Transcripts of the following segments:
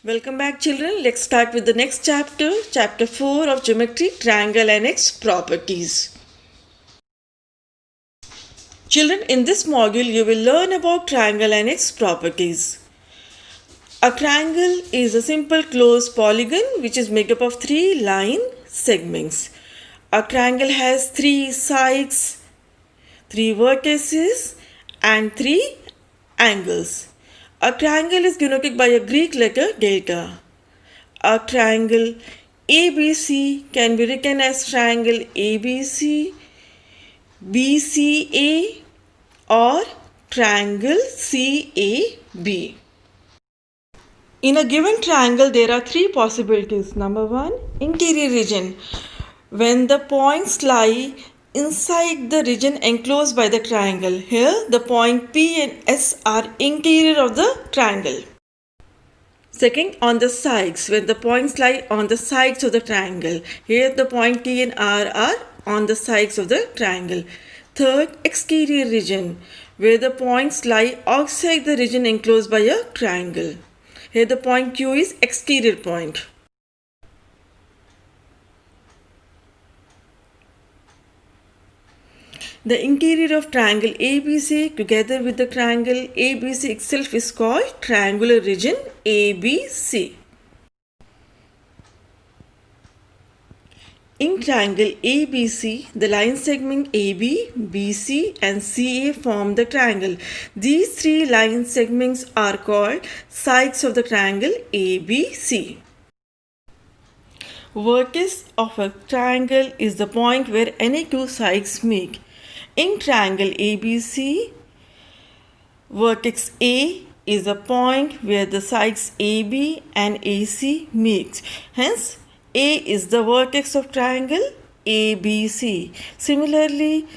Welcome back, children. Let's start with the next chapter, chapter 4 of geometry, triangle and its properties. Children, in this module, you will learn about triangle and its properties. A triangle is a simple closed polygon which is made up of 3 line segments. A triangle has 3 sides, 3 vertices and 3 angles. A triangle is denoted by a Greek letter delta. A triangle ABC can be written as triangle ABC, BCA or triangle CAB. In a given triangle, there are 3 possibilities. Number 1, interior region. When the points lie inside the region enclosed by the triangle. Here, the point P and S are interior of the triangle. Second, on the sides. When the points lie on the sides of the triangle. Here, the point T and R are on the sides of the triangle. Third, exterior region. Where the points lie outside the region enclosed by a triangle. Here, the point Q is exterior point. The interior of triangle ABC together with the triangle ABC itself is called triangular region ABC. In triangle ABC, the line segment AB, BC and CA form the triangle. These 3 line segments are called sides of the triangle ABC. Vertex of a triangle is the point where any 2 sides meet. In triangle ABC, vertex A is a point where the sides AB and AC meet. Hence, A is the vertex of triangle ABC. Similarly,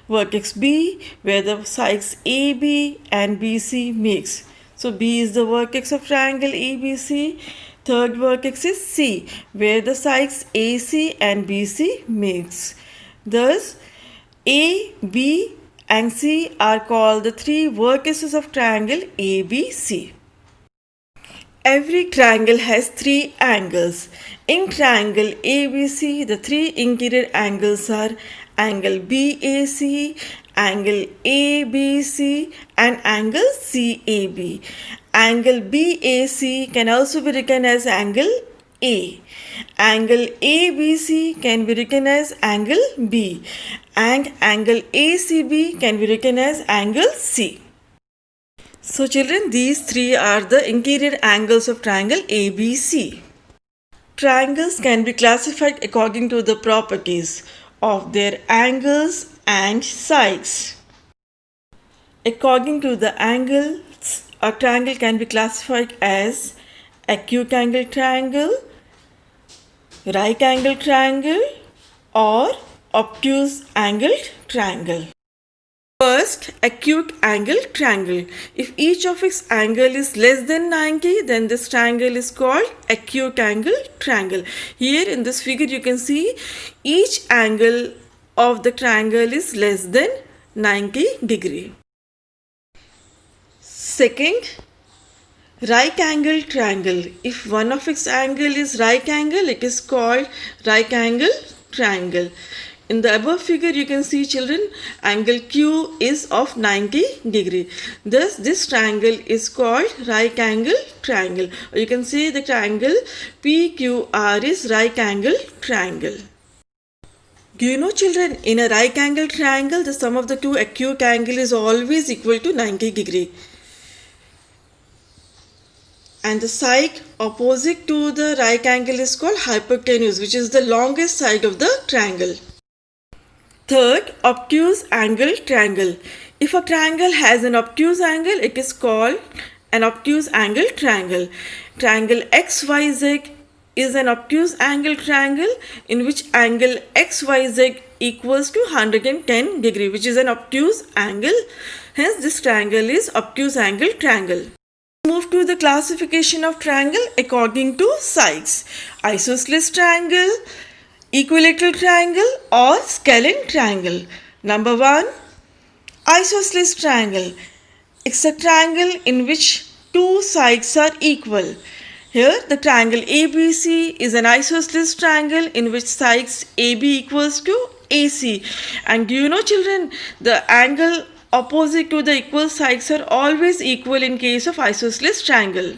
vertex B where the sides AB and BC meet. So, B is the vertex of triangle ABC. Third vertex is C where the sides AC and BC meet. Thus, A, B and C are called the 3 vertices of triangle ABC. Every triangle has 3 angles. In triangle ABC, the 3 interior angles are angle BAC, angle ABC and angle CAB. Angle BAC can also be written as angle A. Angle ABC can be written as angle B and angle ACB can be written as angle C. So children, these 3 are the interior angles of triangle ABC. Triangles can be classified according to the properties of their angles and sides. According to the angles, a triangle can be classified as acute angle triangle, right angle triangle or obtuse angled triangle. First, acute angle triangle. If each of its angle is less than 90, then this triangle is called acute angle triangle. Here in this figure you can see each angle of the triangle is less than 90 degree. Second, right angle triangle. If one of its angle is right angle, it is called right angle triangle. In the above figure you can see children, angle Q is of 90 degree. Thus this triangle is called right angle triangle. Or you can say the triangle PQR is right angle triangle. Do you know children, in a right angle triangle the sum of the 2 acute angle is always equal to 90 degree. And the side opposite to the right angle is called hypotenuse, which is the longest side of the triangle. Third, obtuse angle triangle. If a triangle has an obtuse angle, it is called an obtuse angle triangle. Triangle XYZ is an obtuse angle triangle in which angle XYZ equals to 110 degree, which is an obtuse angle. Hence, this triangle is obtuse angle triangle. Move to the classification of triangle according to sides. Isosceles triangle, equilateral triangle or scalene triangle. Number 1, isosceles triangle. It's a triangle in which 2 sides are equal. Here, the triangle ABC is an isosceles triangle in which sides AB equals to AC. And do you know, children, the angle opposite to the equal sides are always equal in case of isosceles triangle.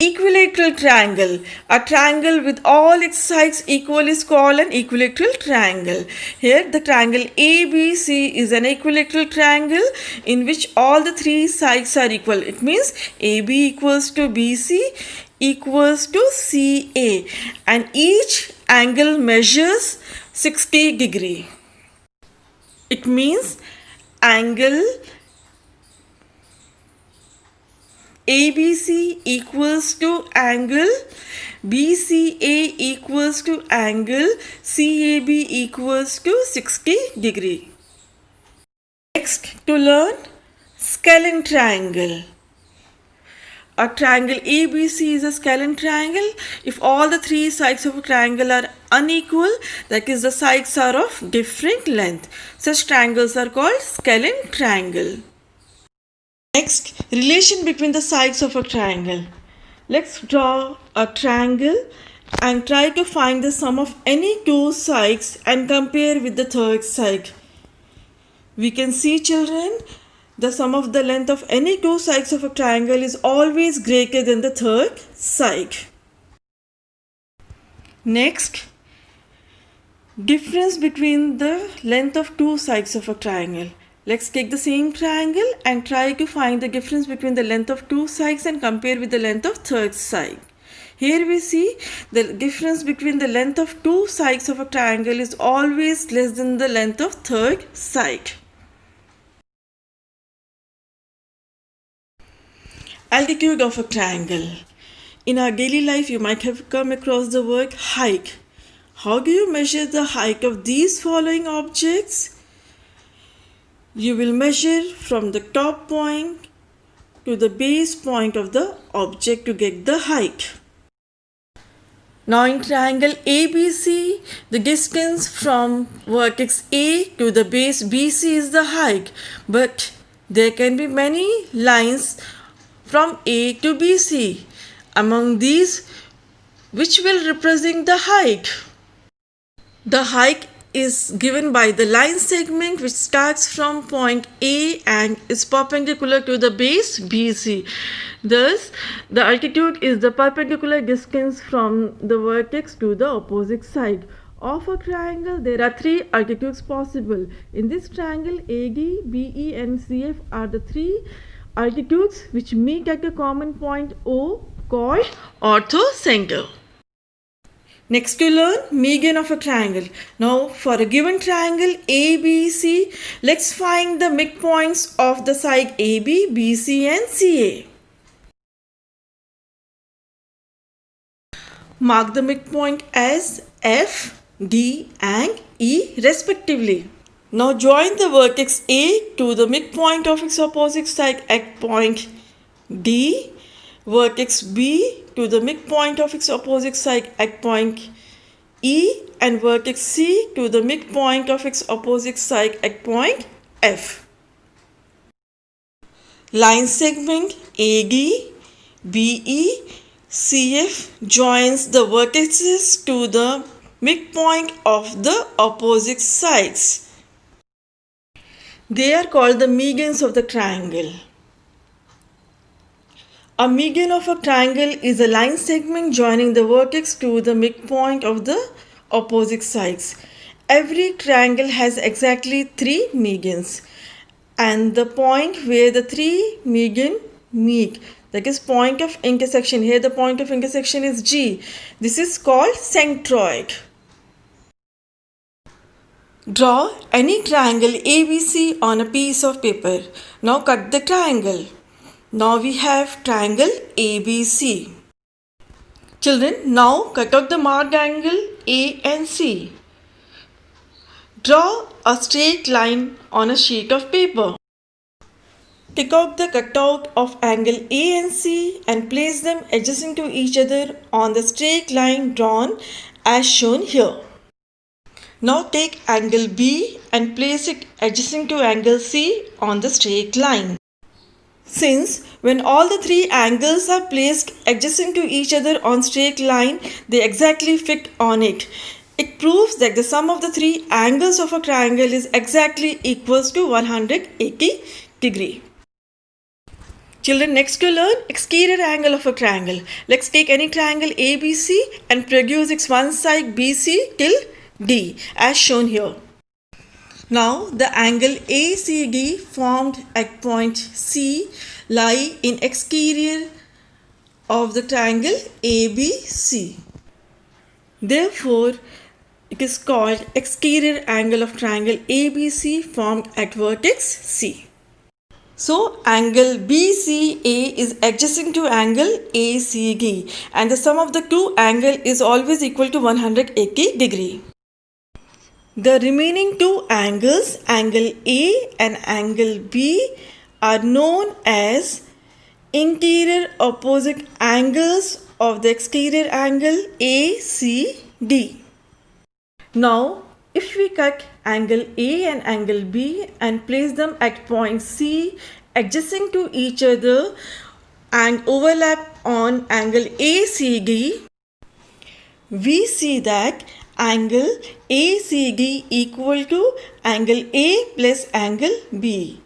Equilateral triangle. A triangle with all its sides equal is called an equilateral triangle. Here the triangle ABC is an equilateral triangle in which all the three sides are equal. It means AB equals to BC equals to CA, and each angle measures 60 degree. It means angle ABC equals to angle BCA equals to angle CAB equals to 60 degree. Next, to learn scalene triangle. A triangle ABC is a scalene triangle if all the three sides of a triangle are unequal, that is, the sides are of different length. Such triangles are called scalene triangle. Next, relation between the sides of a triangle. Let's draw a triangle and try to find the sum of any two sides and compare with the third side. We can see, children, the sum of the length of any two sides of a triangle is always greater than the third side. Next, difference between the length of two sides of a triangle. Let's take the same triangle and try to find the difference between the length of two sides and compare with the length of third side. Here we see the difference between the length of two sides of a triangle is always less than the length of third side. Altitude of a triangle. In our daily life, you might have come across the word height. How do you measure the height of these following objects? You will measure from the top point to the base point of the object to get the height. Now in triangle ABC, the distance from vertex A to the base BC is the height, but there can be many lines from A to BC. Among these, which will represent the height? The height is given by the line segment which starts from point A and is perpendicular to the base BC. Thus, the altitude is the perpendicular distance from the vertex to the opposite side. Of a triangle, there are three altitudes possible. In this triangle, AD, BE and CF are the three altitudes which meet at a common point O called orthocenter. Next, to learn median of a triangle. Now, for a given triangle ABC, let's find the midpoints of the side AB, BC and CA. Mark the midpoint as F, D and E respectively. Now join the vertex A to the midpoint of its opposite side at point D, vertex B to the midpoint of its opposite side at point E, and vertex C to the midpoint of its opposite side at point F. Line segment AD, BE, CF joins the vertices to the midpoint of the opposite sides. They are called the medians of the triangle. A median of a triangle is a line segment joining the vertex to the midpoint of the opposite sides. Every triangle has exactly three medians, and the point where the three medians meet, that is point of intersection. Here the point of intersection is G. This is called centroid. Draw any triangle ABC on a piece of paper. Now cut the triangle. Now we have triangle ABC. Children, now cut out the marked angle A and C. Draw a straight line on a sheet of paper. Take out the cutout of angle A and C and place them adjacent to each other on the straight line drawn as shown here. Now take angle B and place it adjacent to angle C on the straight line. Since when all the three angles are placed adjacent to each other on straight line, they exactly fit on it. It proves that the sum of the three angles of a triangle is exactly equals to 180 degree. Children, next to learn exterior angle of a triangle. Let's take any triangle ABC and produce its one side BC till D as shown here. Now the angle ACD formed at point C lie in exterior of the triangle ABC. Therefore, it is called exterior angle of triangle ABC formed at vertex C. So, angle BCA is adjacent to angle ACD and the sum of the two angles is always equal to 180 degree. The remaining two angles, angle A and angle B, are known as interior opposite angles of the exterior angle ACD. Now, if we cut angle A and angle B and place them at point C adjacent to each other and overlap on angle ACD, we see that angle ACD equal to angle A plus angle B.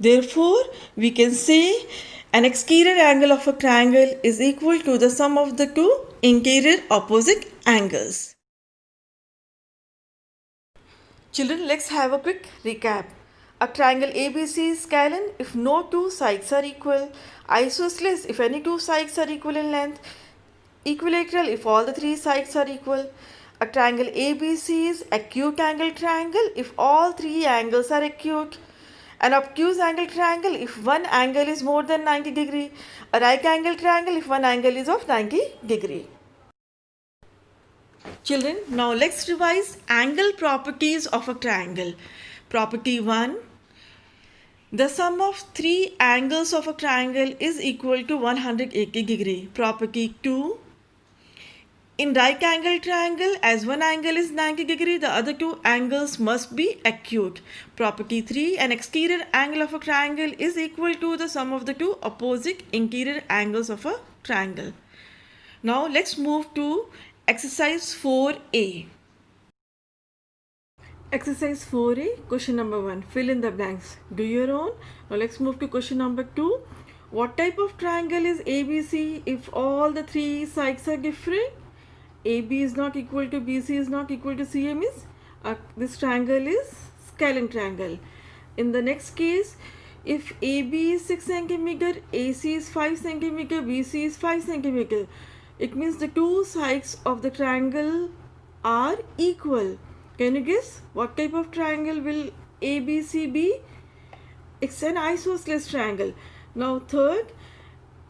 Therefore, we can say an exterior angle of a triangle is equal to the sum of the two interior opposite angles. Children, let's have a quick recap. A triangle ABC is scalene if no two sides are equal, isosceles if any two sides are equal in length, equilateral if all the three sides are equal. A triangle ABC is acute angle triangle if all three angles are acute. An obtuse angle triangle if one angle is more than 90 degree. A right angle triangle if one angle is of 90 degree. Children, now let's revise angle properties of a triangle. Property 1. The sum of three angles of a triangle is equal to 180 degree. Property 2. In right angle triangle, as one angle is 90 degree, the other two angles must be acute. Property 3. An exterior angle of a triangle is equal to the sum of the two opposite interior angles of a triangle. Now let's move to exercise 4A. Exercise 4A, question number 1. Fill in the blanks. Do your own. Now let's move to question number 2. What type of triangle is ABC if all the three sides are different? AB is not equal to BC is not equal to CA means this triangle is scalene triangle. In the next case, if AB is 6 cm, AC is 5 cm, BC is 5 cm, it means the two sides of the triangle are equal. Can you guess what type of triangle will ABC be? It's an isosceles triangle. Now third,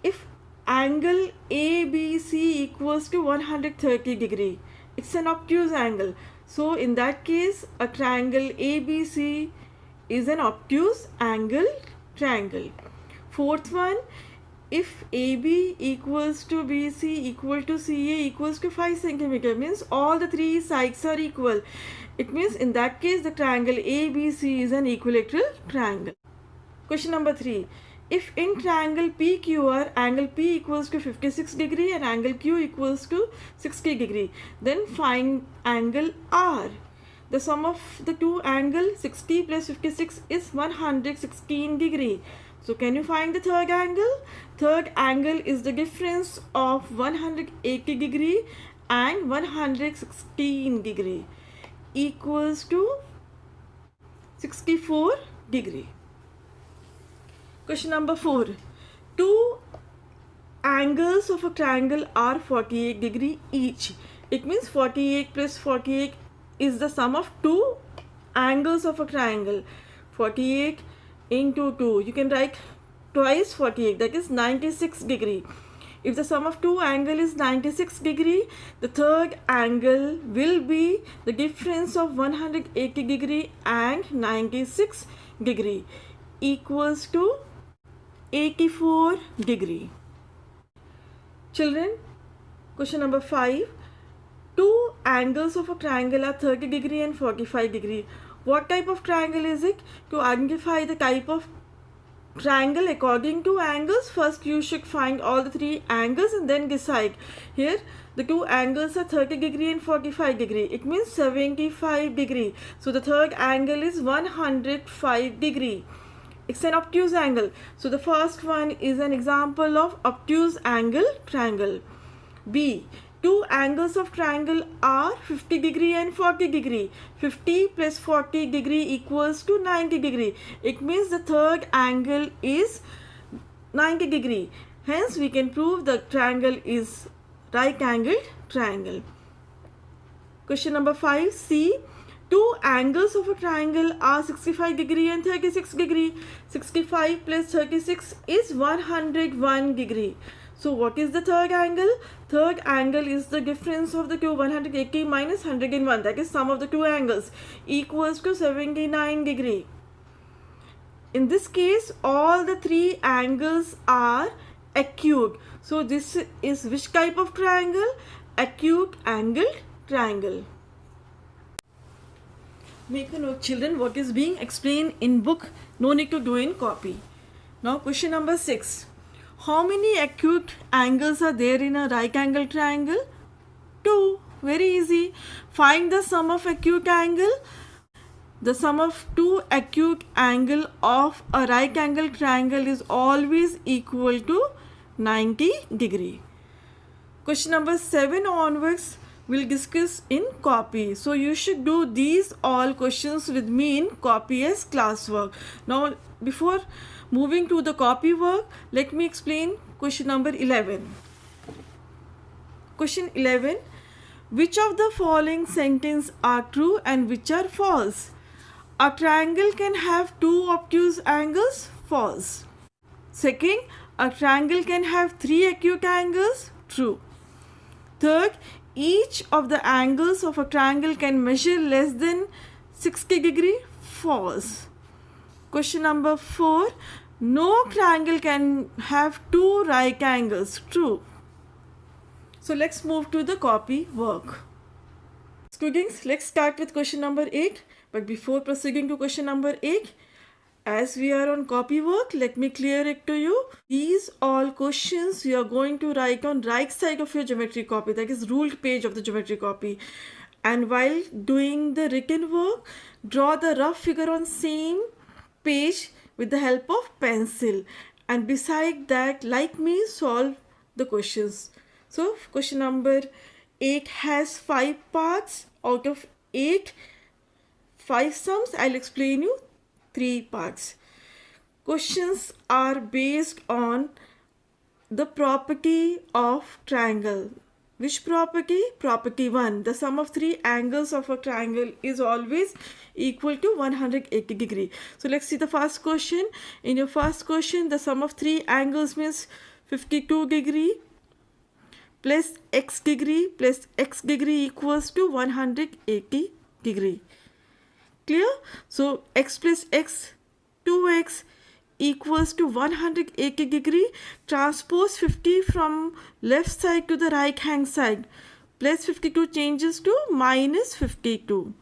if angle ABC equals to 130 degree, it's an obtuse angle. So in that case, a triangle ABC is an obtuse angle triangle. Fourth one, if AB equals to BC equal to CA equals to 5 cm, means all the three sides are equal. It means in that case the triangle ABC is an equilateral triangle. Question number 3. If in triangle PQR angle P equals to 56 degree and angle Q equals to 60 degree, then find angle R. The sum of the two angles 60 plus 56 is 116 degree. So can you find the third angle? Third angle is the difference of 180 degree and 116 degree equals to 64 degree. Question number 4. Two angles of a triangle are 48 degree each. It means 48 plus 48 is the sum of two angles of a triangle. 48 into 2. You can write twice 48, that is 96 degree. If the sum of two angles is 96 degree, the third angle will be the difference of 180 degree and 96 degree equals to 84 degree. Children, question number 5. Two angles of a triangle are 30 degree and 45 degree. What type of triangle is it? To identify the type of triangle according to angles. First you should find all the three angles and then decide. Here the two angles are 30 degree and 45 degree. It means 75 degree. So the third angle is 105 degree. It's an obtuse angle. So the first one is an example of obtuse angle triangle. B. Two angles of triangle are 50 degree and 40 degree. 50 plus 40 degree equals to 90 degree. It means the third angle is 90 degree. Hence we can prove the triangle is right angled triangle. Question number 5. C. Two angles of a triangle are 65 degree and 36 degree. 65 plus 36 is 101 degree. So what is the third angle? Third angle is the difference of the two, 180 minus 101, that is sum of the two angles, equals to 79 degree. In this case, all the three angles are acute. So this is which type of triangle? Acute angled triangle. Make a note, children, what is being explained in book, no need to do in copy. Now question number 6. How many acute angles are there in a right angle triangle? 2. Very easy. Find the sum of acute angle. The sum of two acute angle of a right angle triangle is always equal to 90 degree. Question number 7 onwards we'll discuss in copy. So you should do these all questions with me in copy as classwork. Now before moving to the copy work, let me explain question number 11. Question 11. Which of the following sentences are true and which are false? A triangle can have two obtuse angles? False. Second, a triangle can have three acute angles? True. Third, each of the angles of a triangle can measure less than 60 degree? False. Question number 4. No triangle can have two right angles. True. So let's move to the copy work. Students, let's start with question number 8. But before proceeding to question number 8, as we are on copy work, let me clear it to you. These all questions you are going to write on right side of your geometry copy, that is ruled page of the geometry copy. And while doing the written work, draw the rough figure on same page with the help of pencil, and beside that, like me, solve the questions. So question number 8 has 5 parts. Out of 8, 5 sums. I'll explain you 3 parts. Questions are based on the property of triangle. Which property? Property 1. The sum of 3 angles of a triangle is always equal to 180 degree. So let's see the first question. In your first question, the sum of 3 angles means 52 degree plus x degree equals to 180 degree. Clear? So x plus x, 2x equals to 180 degree. Transpose 50 from left side to the right hand side. Plus 52 changes to minus 52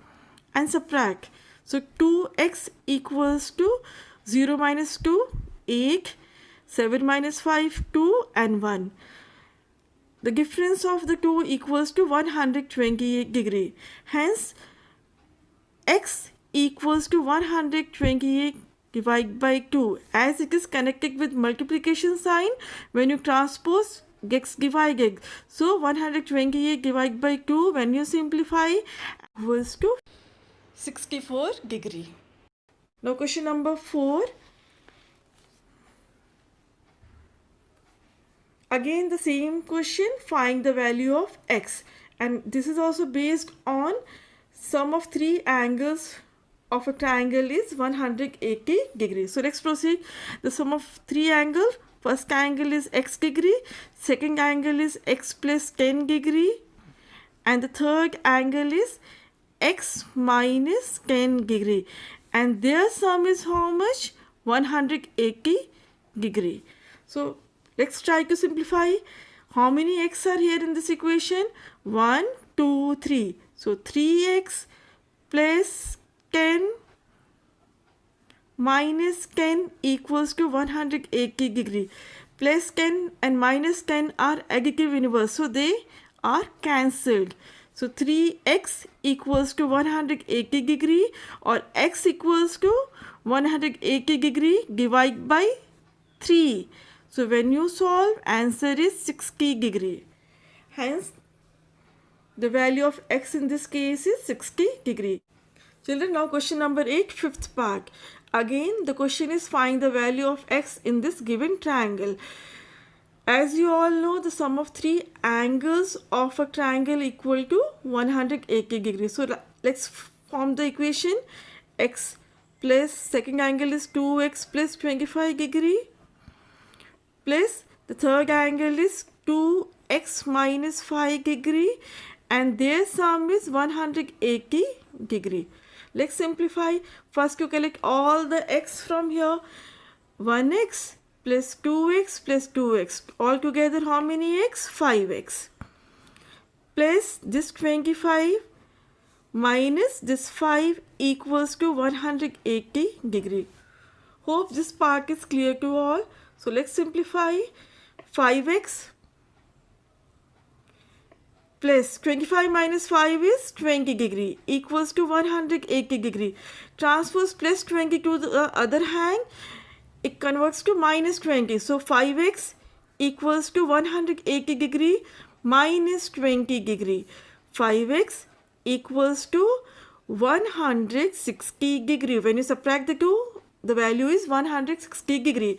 and subtract. So 2x equals to 0 minus 2, 8, 7 minus 5, 2 and 1. The difference of the two equals to 128 degree. Hence, x equals to 128 divided by 2. As it is connected with multiplication sign, when you transpose, gets divided. So 128 divided by 2, when you simplify, equals to 64 degree. Now question number 4. Again the same question, find the value of x. And this is also based on sum of 3 angles of a triangle is 180 degrees. So let's proceed. The sum of 3 angles, first angle is x degree, second angle is x plus 10 degree, and the third angle is x minus 10 degree. And their sum is how much? 180 degree. So let's try to simplify. How many x are here in this equation? 1, 2, 3. So 3x plus 10 minus 10 equals to 180 degree. Plus 10 and minus 10 are additive inverse, so they are cancelled. So 3x equals to 180 degree, or x equals to 180 degree divided by 3. So when you solve, answer is 60 degree. Hence, the value of x in this case is 60 degree. Children, now question number 8, fifth part. Again, the question is find the value of x in this given triangle. As you all know, the sum of three angles of a triangle equal to 180 degrees. So let's form the equation. X plus second angle is 2x plus 25 degree, plus the third angle is 2x minus 5 degree, and their sum is 180 degree. Let's simplify. First you collect all the x from here. 1x plus 2x plus 2x. All together how many x? 5x. Plus this 25 minus this 5 equals to 180 degree. Hope this part is clear to all. So let's simplify. 5x plus 25 minus 5 is 20 degree equals to 180 degree. Transpose plus 20 to the other hand, it converts to minus 20. So 5x equals to 180 degree minus 20 degree. 5x equals to 160 degree. When you subtract the two, the value is 160 degree.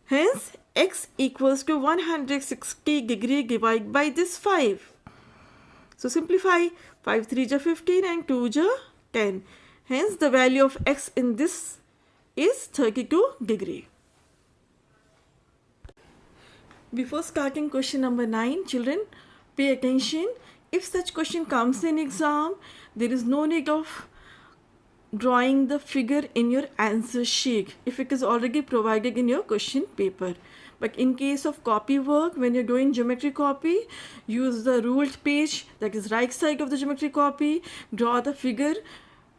Hence, x equals to 160 degree divided by this 5. So simplify. 5 3 ja 15 and 2 ja 10. Hence the value of x in this is 32 degree. Before starting question number 9, children, pay attention. If such question comes in exam, there is no need of drawing the figure in your answer sheet if it is already provided in your question paper. But in case of copy work, when you're doing geometry copy, use the ruled page, that is right side of the geometry copy, draw the figure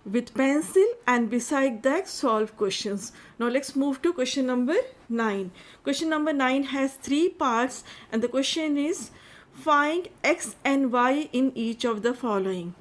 with pencil, and beside that solve questions. Now let's move to question number 9. Question number 9 has 3 parts, and the question is find x and y in each of the following.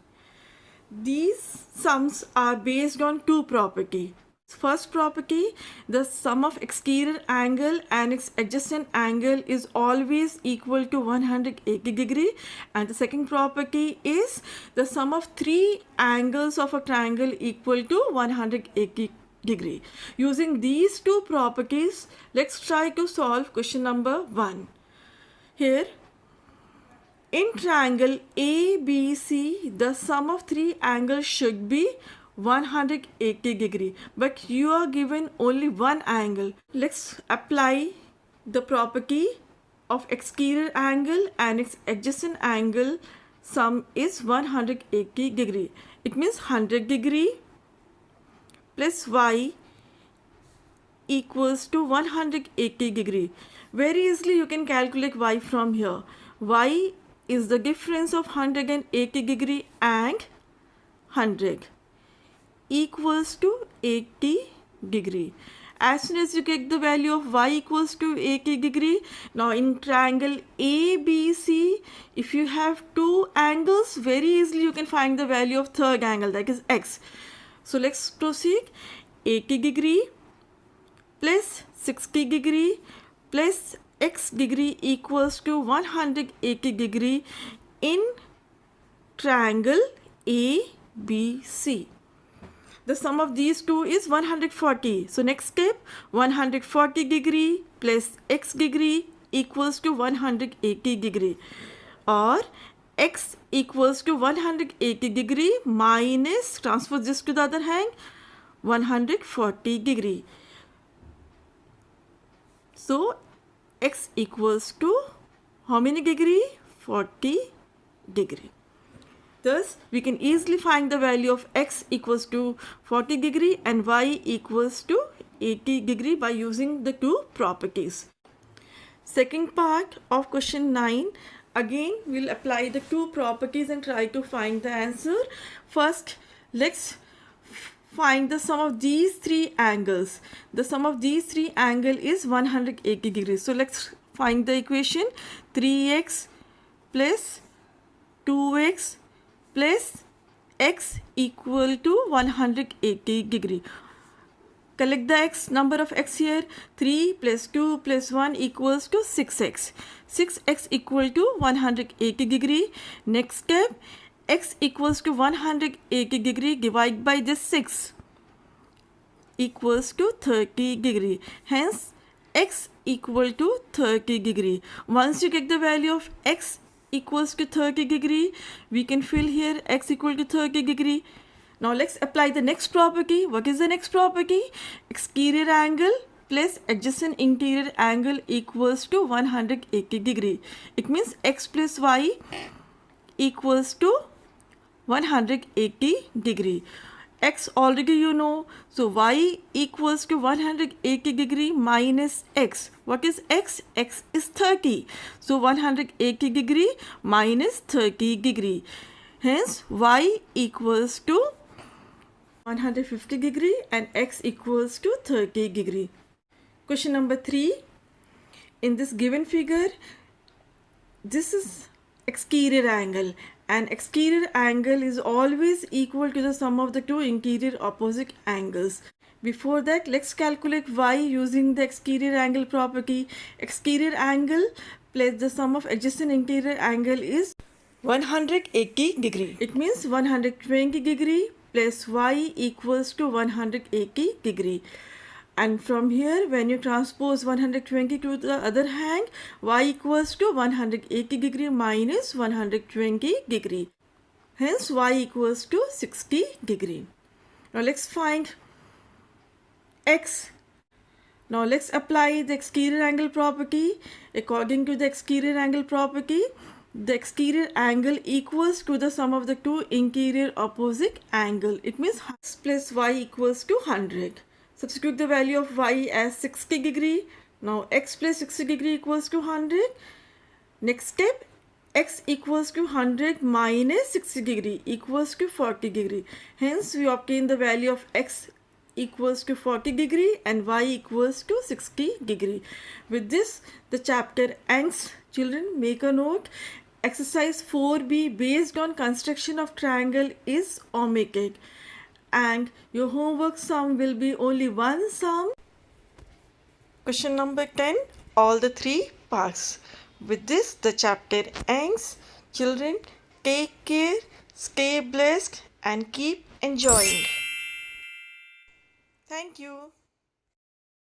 These sums are based on two properties. First property, the sum of exterior angle and its adjacent angle is always equal to 180 degree, and the second property is the sum of three angles of a triangle equal to 180 degree. Using these two properties, let's try to solve question number 1. Here, in triangle ABC, the sum of three angles should be 180 degree, but you are given only one angle. Let's apply the property of exterior angle and its adjacent angle. Sum is 180 degree. It means 100 degree plus y equals to 180 degree. Very easily you can calculate y from here. Y is the difference of 180 degree and 100 equals to 80 degree. As soon as you get the value of y equals to 80 degree, now in triangle ABC, if you have two angles, very easily you can find the value of third angle, that is x. So let's proceed. 80 degree plus 60 degree plus x degree equals to 180 degree in triangle ABC. The sum of these two is 140. So next step, 140 degree plus x degree equals to 180 degree, or x equals to 180 degree minus, transpose this to the other hand, 140 degree. So x equals to how many degree? 40 degree. Thus, we can easily find the value of x equals to 40 degree and y equals to 80 degree by using the two properties. Second part of question 9, again we'll apply the two properties and try to find the answer. First, let's find the sum of these three angles. The sum of these three angles is 180 degrees. So let's find the equation. 3x plus 2x plus x equal to 180 degree. Collect the x, number of x here. 3 plus 2 plus 1 equals to 6x. 6x equal to 180 degree. Next step, x equals to 180 degree, divide by this 6 equals to 30 degree. Hence, x equal to 30 degree. Once you get the value of x equals to 30 degree, we can fill here x equal to 30 degree. Now let's apply the next property. What is the next property? Exterior angle plus adjacent interior angle equals to 180 degree. It means x plus y equals to 180 degree. X already you know, so y equals to 180 degree minus x. What is x? X is 30. So 180 degree minus 30 degree. Hence y equals to 150 degree and x equals to 30 degree. Question number 3. In this given figure, this is exterior angle, and exterior angle is always equal to the sum of the two interior opposite angles. Before that, let's calculate y using the exterior angle property. Exterior angle plus the sum of adjacent interior angle is 180 degree. It means 120 degree plus y equals to 180 degree. And from here, when you transpose 120 to the other hand, y equals to 180 degree minus 120 degree. Hence, y equals to 60 degree. Now, let's find x. Now, let's apply the exterior angle property. According to the exterior angle property, the exterior angle equals to the sum of the two interior opposite angle. It means x plus y equals to 100. Substitute the value of y as 60 degree. Now x plus 60 degree equals to 100. Next step, x equals to 100 minus 60 degree equals to 40 degree. Hence we obtain the value of x equals to 40 degree and y equals to 60 degree. With this, the chapter ends. Children, make a note. Exercise 4b based on construction of triangle is omitted, and your homework sum will be only one sum. Question number 10, all the three parts. With this, the chapter ends. Children, take care, stay blessed and keep enjoying. Thank you.